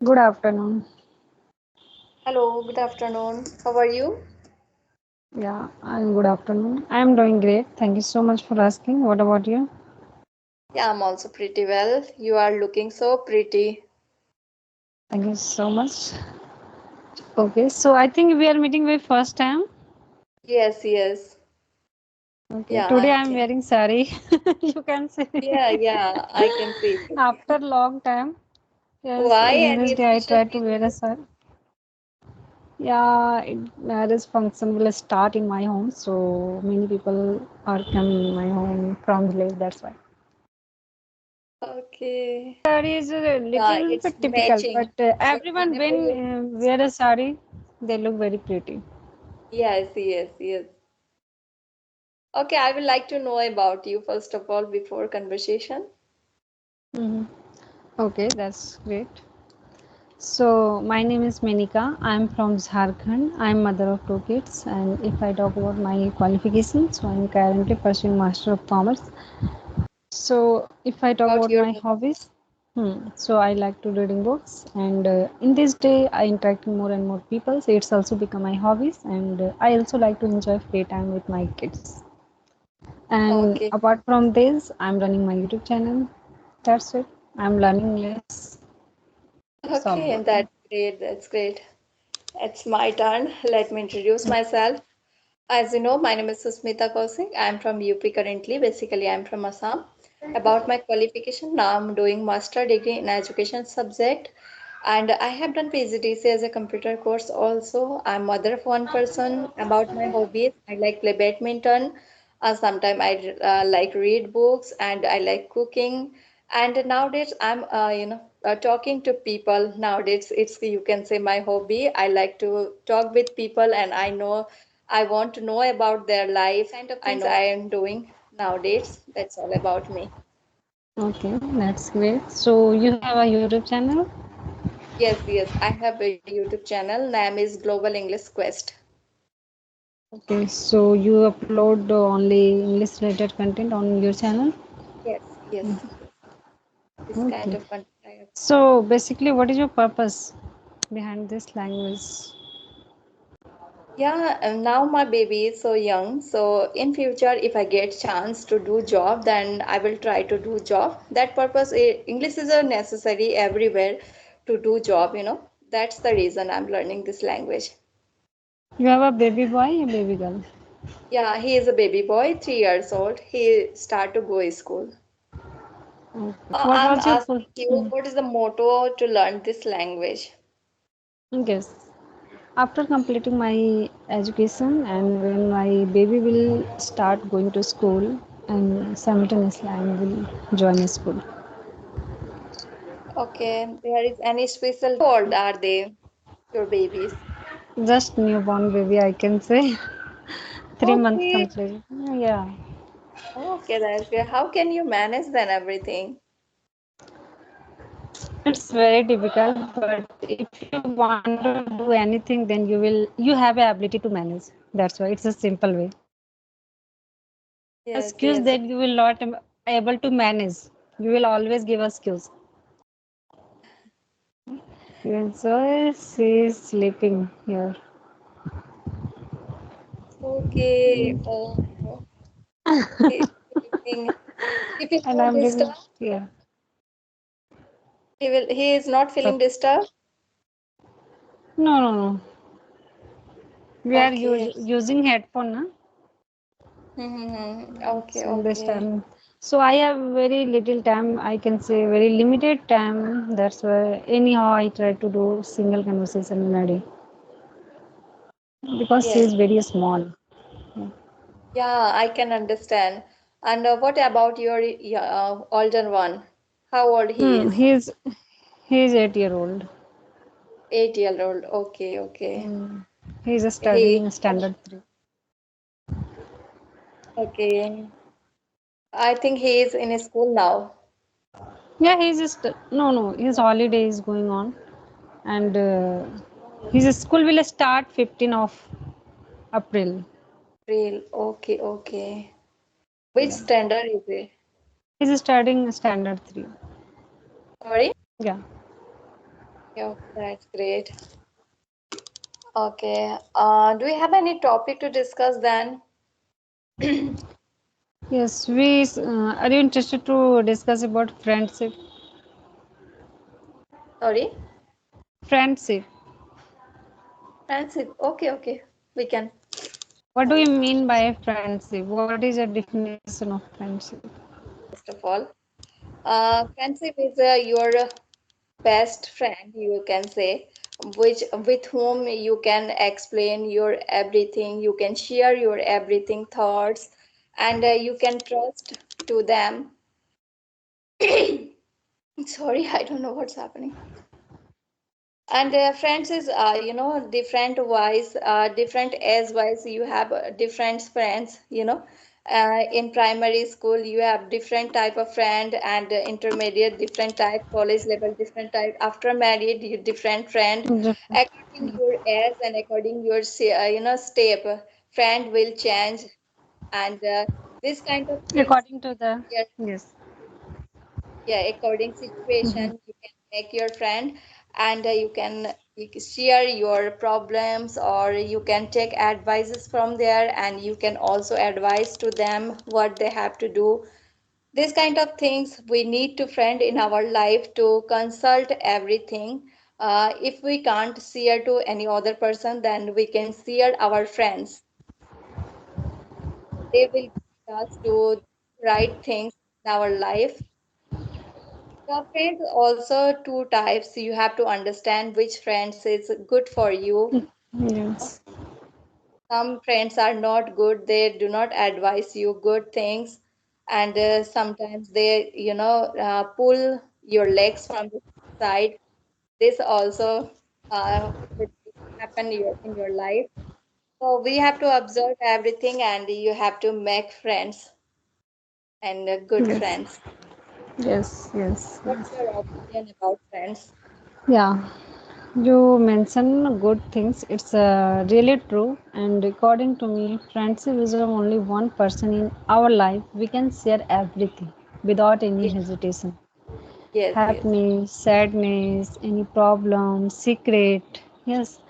Good afternoon. Hello, good afternoon. How are you? Yeah, I'm good afternoon. I'm doing great. Thank you so much for asking. What about you? Yeah, I'm also pretty well. You are looking so pretty. Thank you so much. Okay, so I think we are meeting for first time. Yes, yes. Okay, Yeah, today I I'm think. wearing sari. You can say Yeah, I can see. after long time. Yes, Why? in Any this day I special try to wear a reason? sari. Yeah, marriage function will start in my home, so many people are coming in my home from village. That's why. Okay. Sari is a Yeah, little it's bit typical, but matching. everyone Whenever when you. wear a sari, they look very pretty. Yes, yes, yes. Okay, I would like to know about you first of all before conversation. Hmm. Okay, that's great. So my name is Menika. I'm from Jharkhand. I'm mother of two kids, and if I talk about my qualifications, so I'm currently pursuing Master of Commerce. So if I talk About about your. my hobbies, so I like to reading books, and in this day I interact with more and more people. So it's also become my hobbies, and I also like to enjoy free time with my kids. And Okay. apart from this, I'm running my YouTube channel. That's it. I'm learning English. It's all Okay, good. that's great. That's great. It's my turn. Let me introduce myself. As you know, my name is Susmita Kaushik. I'm from UP currently. Basically, I'm from Assam. About my qualification, now I'm doing master degree in education subject, and I have done PGDC as a computer course also. I'm mother of one person. About my hobbies, I like play badminton. Sometimes I like read books, and I like cooking. And nowadays, I'm talking to people. Nowadays, it's you can say my hobby. I like to talk with people, and I want to know about their life, kind of things I am doing nowadays. That's all about me. Okay, that's great. So you have a YouTube channel? Yes, yes, I have a YouTube channel. Name is Global English Quest. Okay, so you upload only English related content on your channel? Yes, yes, this kind Okay. of content I have. So basically, what is your purpose behind this language? Yeah, and now my baby is so young, so in future, if I get chance to do job, then I will try to do job. That purpose, English is a necessary everywhere to do job. That's the reason I'm learning this language. You have a baby boy, a baby girl. Yeah, he is a baby boy, 3 years old. He start to go school. Okay. What I'm was your full? asking you, what is the motto to learn this language? Yes. After completing my education and when my baby will start going to school and simultaneously I will join a school. Okay, there is any special how old are they, your babies? Just newborn baby, I can say. 3 months Okay, complete. Yeah. okay, that's great. How can you manage then everything? It's very difficult, but if you want to do anything, then you have a ability to manage. That's why it's a simple way. Yes, Excuse yes. that you will not able to manage. You will always give excuse. Even so, she is sleeping here. Okay. Oh, he's sleeping. If he's And not I'm living disturbed, here. he is not So, feeling disturbed. no, no, no. We are Okay. using headphone, na? Mm-hmm. Okay, So in this okay. time, so I have very little time. I can say very limited time. That's why anyhow I try to do single conversation in a day because she Yes. is very small. Yeah, I can understand. And what about your older one? How old he Hmm. is? He's 8 year old. 8 year old. Okay, okay. Hmm. He's He studying standard 3. okay. I think he is in a school now. Yeah, he's just no. His holiday is going on, and his school will start 15 of April. Real. Okay, okay. Which Yeah. standard is he? He's studying standard 3. Sorry? Yeah. Yeah, that's great. Okay. Do we have any topic to discuss then? Yes, are you interested to discuss about friendship? Sorry, Friendship. friendship. Okay, okay. We can. What do you Fine. mean by friendship? What is your definition of friendship? First of all, friendship is your best friend, you can say, which with whom you can explain your everything, you can share your everything thoughts, and you can trust to them. Sorry, I don't know what's happening. And friends is different wise, different as wise. You have different friends. In primary school you have different type of friend, and intermediate different type, college level different type, after married you different friend. Different. According your age and according your step, friend will change. And this kind of things, According to the yeah, yes. yeah, according Mhm. situation you can make your friend. And you can share your problems, or you can take advices from there, and you can also advise to them what they have to do. This kind of things we need to friend in our life to consult everything. If we can't share to any other person, then we can share our friends. They will guide us to right things in our life. The friends also two types. You have to understand which friends is good for you. Yes. Some friends are not good. They do not advise you good things, and sometimes they, pull your legs from the side. This also will happen in your life. So we have to observe everything, and you have to make friends and good Yes. friends. Yes. Yes. What's Yes. your opinion about friends? Yeah. You mention good things. It's really true. And according to me, friendship is only one person in our life. We can share everything without any Yes, hesitation. yes, yes. Happiness, sadness, any problem, secret, yes,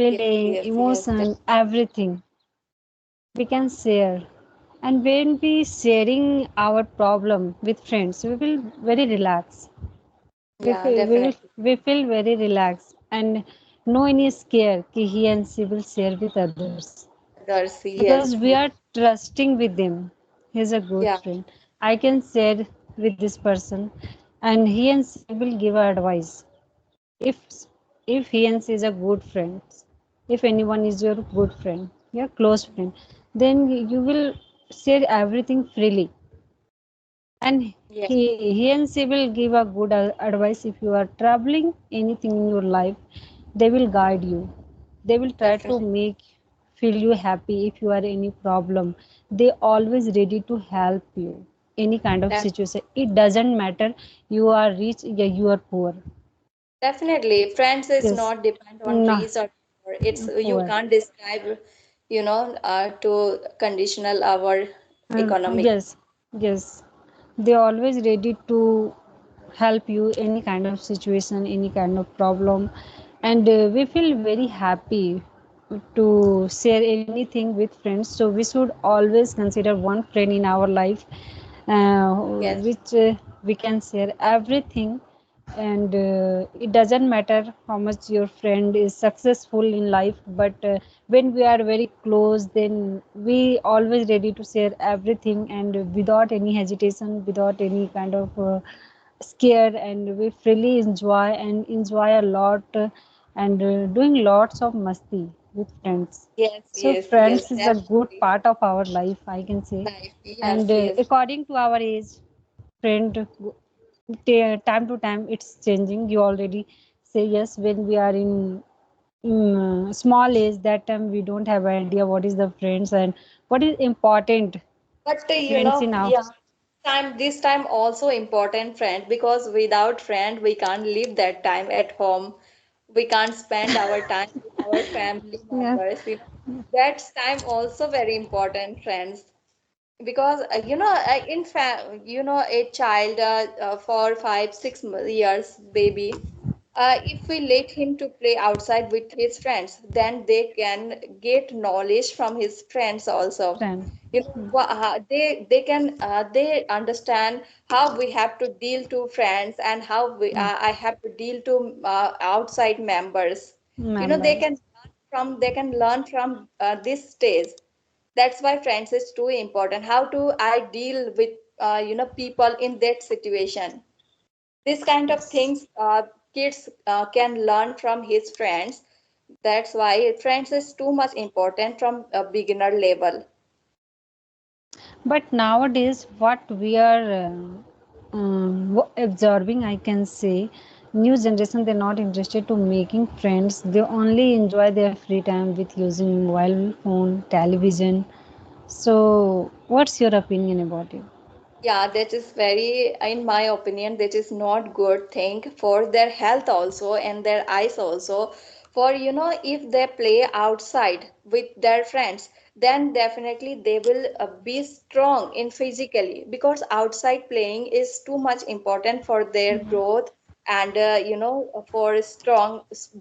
Yes, feeling, yes, yes, emotion, everything we can share. And when we sharing our problem with friends, we will very relaxed. yeah, definitely. We feel very relaxed and no any scare कि he and she will share with others Others, because yes, we are trusting with them. He's a good yeah, friend. I can share with this person, and he and she will give advice. If he and she is a good friend, if anyone is your good friend, your close friend, then you will share everything freely, and yeah, he and she will give a good advice. If you are traveling anything in your life, they will guide you. They will try to definitely. make feel you happy. If you are any problem, they always ready to help you. Any kind of Def- situation, it doesn't matter you are rich, yeah, you are poor. Definitely. Friends is Yes. not depend on No, reach or power. It's you poor. can't describe, to conditional our economic. Yes, yes. They always ready to help you any kind of situation, any kind of problem, and we feel very happy to share anything with friends. So we should always consider one friend in our life, Yes, which we can share everything. And it doesn't matter how much your friend is successful in life, but when we are very close, then we always ready to share everything, and without any hesitation, without any kind of scare, and we freely enjoy a lot, and doing lots of masti with friends. yes, So yes, yes, friends is a good definitely. part of our life, I can say. Life. Yes, And yes. according to our age, friend, time to time it's changing. You already say yes. When we are in small age, that time we don't have idea what is the friends and what is important But friends in our. yeah, this time also important friend, because without friend we can't live that time at home. We can't spend our time with our family Yeah. members. That's time also very important, friends. Because in fact, a child for 5 6 years baby, if we let him to play outside with his friends, then they can get knowledge from his friends also. Friend. You know, they can they understand how we have to deal to friends and how Mm. I have to deal to outside members. You know, Members. they can learn from this stage. That's why friends is too important. How do I deal with people in that situation? This kind of Yes. things kids can learn from his friends. That's why friends is too much important from a beginner level. But nowadays, what we are observing, I can say, new generation they're not interested to making friends. They only enjoy their free time with using mobile phone, television. So, what's your opinion about it? Yeah, that is very, in my opinion, that is not good thing for their health also and their eyes also. For if they play outside with their friends, then definitely they will be strong in physically, because outside playing is too much important for their growth and for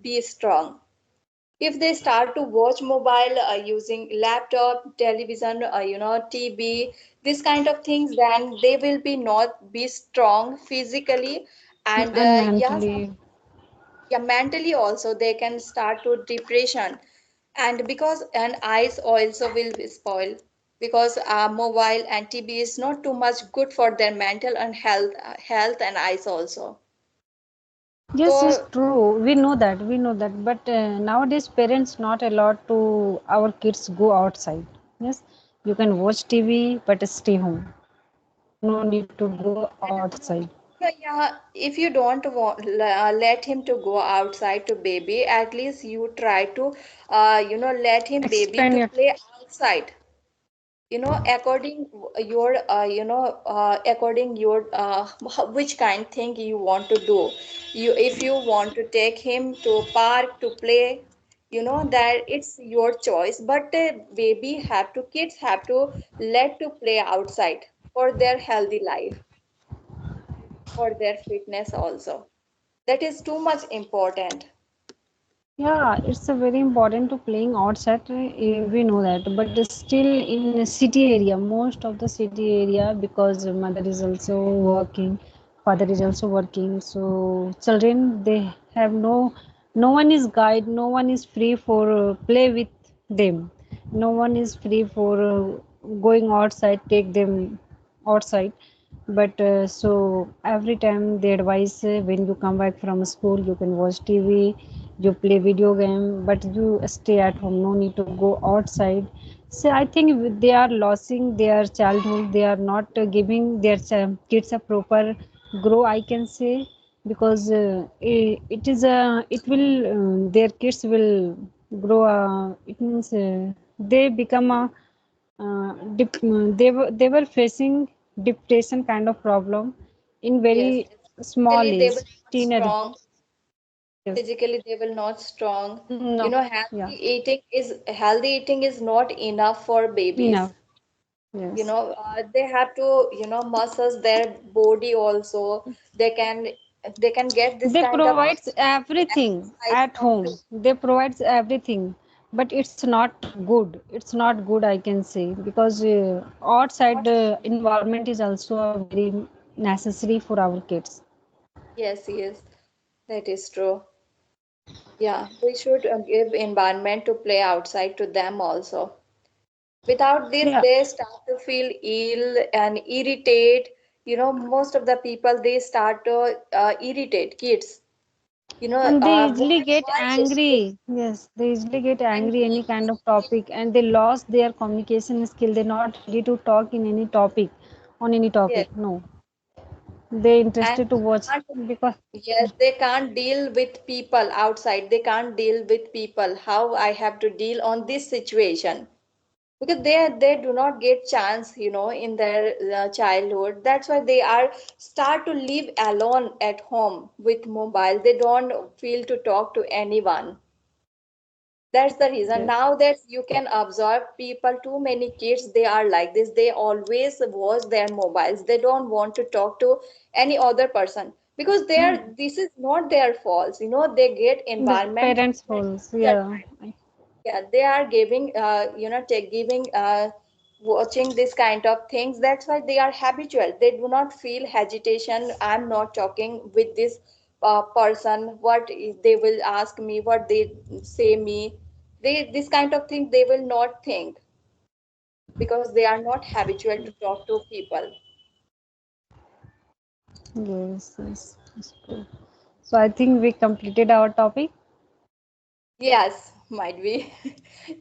be strong. If they start to watch mobile using laptop, television, TV, this kind of things, then they will be not be strong physically, and And yeah, mentally, yeah, mentally also they can start to depression, and because and eyes also will be spoiled, because mobile and TV is not too much good for their mental and health and eyes also. yes, it's So true. We know that. We know that. But nowadays, parents not allowed to our kids go outside. Yes, you can watch TV, but stay home. No need to go outside. Yeah, if you don't let him to go outside to baby, at least you try to, let him baby Expand to your. play outside. According according your which kind thing you want to do. If you want to take him to park to play, that it's your choice. But baby have to, kids have to let to play outside for their healthy life, for their fitness also. That is too much important. Yeah, it's a very important to playing outside. We know that, but still in city area, most of the city area, because mother is also working, father is also working. So children they have no one is guide, no one is free for play with them. No one is free for going outside, take them outside. But so every time they advise, when you come back from school you can watch TV, you play video game, but you stay at home, no need to go outside. So I think they are losing their childhood, they are not giving their kids a proper grow, I can say. Because it is a it will their kids will grow, it means they become a they were facing depression kind of problem in Yes, very yes. small Physically they age, will not teenage. strong. Yes. Physically they will not strong. No. Yeah. Healthy eating is not enough for babies. Enough. Yes. They have to massage their body also. They can get this They kind of provides everything exercise at from home. They provides everything, but it's not good. It's not good, I can say, because outside not. environment is also a very necessary for our kids. Yes, yes, that is true. Yeah, we should give environment to play outside to them also. Without this, Yeah. they start to feel ill and irritate. Most of the people they start to irritate kids. And they easily Why? get Why is this? angry. Yes, they easily get And angry any kind of topic, and they lost their communication skill. They're not ready to talk in any topic, on any yes, topic. No, they and interested to watch can't, because yes, they can't deal with people outside. They can't deal with people. How I have to deal on this situation, because they do not get chance in their childhood. That's why they are start to live alone at home with mobile. They don't feel to talk to anyone. That's the reason. yes, Now that you can observe people, too many kids they are like this. They always watch their mobiles. They don't want to talk to any other person. because they are, this is not their fault, they get The environment parents' at faults. that Yeah. time. Yeah, they are giving, giving, watching this kind of things. That's why they are habitual. They do not feel hesitation. I'm not talking with this person. They will ask me, what they say me. This kind of thing they will not think, because they are not habitual to talk to people. Yes, yes. That's good. So I think we completed our topic. Yes, might be.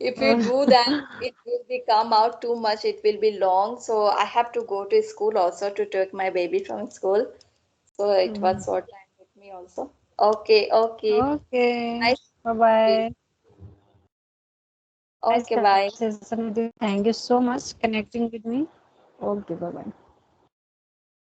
If you do, then it will be come out too much. It will be long. So I have to go to school also to take my baby from school. So it Mhm. was short time with me also. Okay, okay. Okay. Nice. Bye bye. Nice Okay, bye. conversation with you. Thank you so much connecting with me. Okay, bye bye.